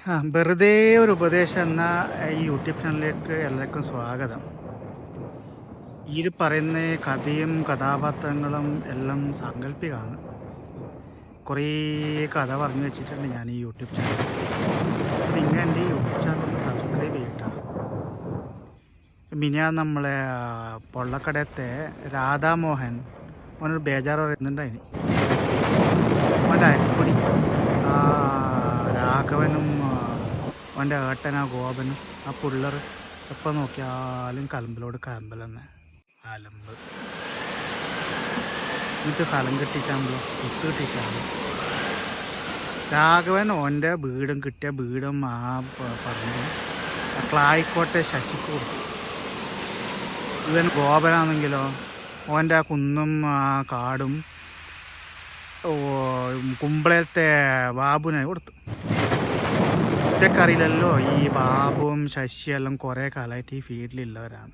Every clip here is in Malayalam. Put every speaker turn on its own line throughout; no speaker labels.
വെറുതെ ഒരു ഉപദേശം എന്ന ഈ യൂട്യൂബ് ചാനലിലേക്ക് എല്ലാവർക്കും സ്വാഗതം. ഇതിൽ പറയുന്ന കഥയും കഥാപാത്രങ്ങളും എല്ലാം സാങ്കല്പികമാണ്. കുറേ കഥ പറഞ്ഞു വെച്ചിട്ടുണ്ട് ഞാൻ ഈ യൂട്യൂബ് ചാനൽ. നിങ്ങൾ എൻ്റെ ഈ യൂട്യൂബ് ചാനൽ ഒന്ന് സബ്സ്ക്രൈബ് ചെയ്യട്ടോ. പിന്നെ നമ്മളെ പൊള്ളക്കടയത്തെ രാധാമോഹൻ അവനൊരു ബേജാറ് പറയുന്നുണ്ടായിന്. അവൻ്റെ അരിപ്പൊടി രാഘവനും അവൻ്റെ ഏട്ടനാ ഗോപനും ആ പിള്ളേർ എപ്പോൾ നോക്കിയാലും കലമ്പിലോട് കലമ്പൽ തന്നെ അലമ്പ്. എന്നിട്ട് സ്ഥലം കിട്ടിച്ചാകുമ്പോൾ കുത്ത് കിട്ടിച്ചാകുമ്പോൾ രാഘവൻ ഓൻ്റെ വീടും കിട്ടിയ വീടും ആ പറമ്പും ക്ലായിക്കോട്ടെ ശശിക്ക് കൊടുത്തു. ഇവൻ ഗോപനാണെങ്കിലോ ഓൻ്റെ ആ കുന്നും ആ കാടും കുമ്പളത്തെ ബാബുവിനെ കൊടുത്തു. ഇതൊക്കറിയില്ലല്ലോ, ഈ ബാബുവും ശശിയെല്ലാം കുറേ കാലമായിട്ട് ഈ ഫീൽഡിലുള്ളവരാണ്.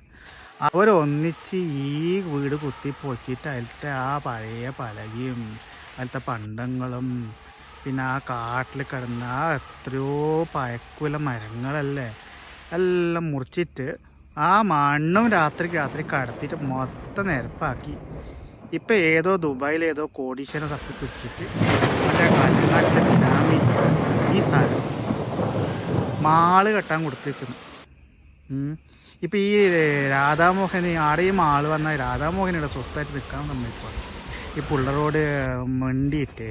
അവരൊന്നിച്ച് ഈ വീട് കുത്തിപ്പൊച്ചിട്ട് അതിലത്തെ ആ പഴയ പലകയും അതിലത്തെ പണ്ടങ്ങളും പിന്നെ ആ കാട്ടിൽ കിടന്ന ആ എത്രയോ പഴക്കുല മരങ്ങളല്ലേ എല്ലാം മുറിച്ചിട്ട് ആ മണ്ണും രാത്രി കടത്തിയിട്ട് മൊത്തം നിരപ്പാക്കി. ഇപ്പം ഏതോ ദുബായിൽ ഏതോ കോടീശ്വരനെ തപ്പിപ്പിടിച്ചിട്ട് മറ്റേ കാഞ്ഞങ്ങാട്ടിലെ ബിനാമി ഈ സ്ഥലം മാള് കെട്ടാൻ കൊടുത്തിരിക്കുന്നു. ഇപ്പം ഈ രാധാമോഹൻ ആടെയും ആൾ വന്നാൽ രാധാമോഹനിവിടെ സ്വസ്ഥമായിട്ട് നിൽക്കാൻ സമ്മതിക്കുക. ഈ പിള്ളേരോട് മണ്ടിയിട്ട്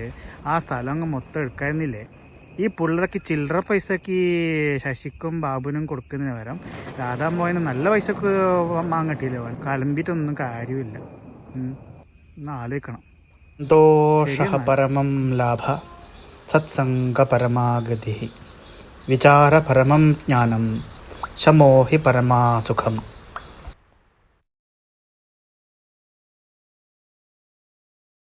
ആ സ്ഥലം അങ്ങ് മൊത്തം എടുക്കായിരുന്നില്ലേ. ഈ പിള്ളേർക്ക് ചില്ലറ പൈസക്ക് ശശിക്കും ബാബുവിനും കൊടുക്കുന്നതിന് പകരം രാധാമോഹന് നല്ല പൈസക്ക് വാങ്ങട്ടില്ലേ, കലമ്പിട്ടൊന്നും കാര്യമില്ല. ഒന്ന് ആലോചിക്കണം.
സന്തോഷഃ പരമം ലാഭ സത്സംഗ പരമാഗതി വിചാര പരമം ജ്ഞാനം ശമോ ഹി പരമാസുഖം.